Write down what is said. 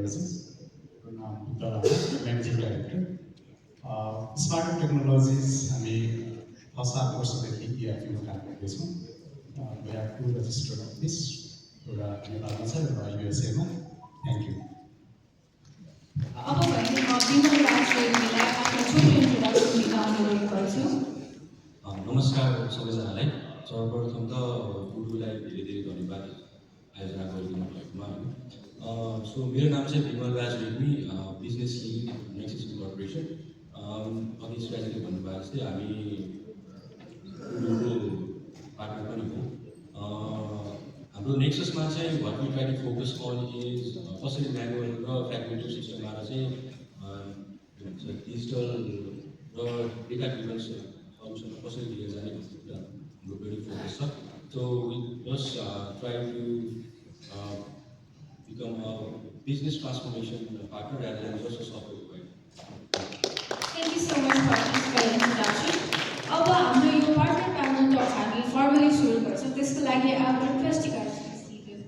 Enterprises, Managing Director. Smart Technologies, हामी 7 वर्षदेखि ERP-मा काम गर्दैछौँ। We have 2 registered office, एउटा नेपालमा छ एउटा USA-मा। Thank you. अब भने म विमल राजरेग्मीलाई आफ्नो छोटो इन्ट्रोडक्सन दिन अनुरोध गर्छु। नमस्कार सबैजनालाई। सर्वप्रथम त गुरुलाई धेरै धेरै धन्यवाद आयोजना गरिदिनु भएकोमा। सो मेरो नाम चाहिँ Vimal Rajregmi, business lead Nexus corporation. अघि स्ट्राटेजी भन्नुभएको जस्तै हामी गुरुको पार्टनर पनि हो। हाम्रो नेक्ससमा चाहिँ what we try to focus on is कसरी म्यानुअल र फ्रेगमेन्टेड सिस्टमबाट चाहिँ डिजिटल र डेटा ड्रिभन सल्युसन कसरी लिएर जाने भन्ने कुरा हाम्रो बढी फोकस छ। So we just try to become a business transformation partner rather than just a software provider. Thank you so much for this great introduction. अब हाम्रो यो पार्टनर प्यानल टक हामी फर्मली सुरु गर्छौँ। त्यसको लागि I would request you guys to be seated.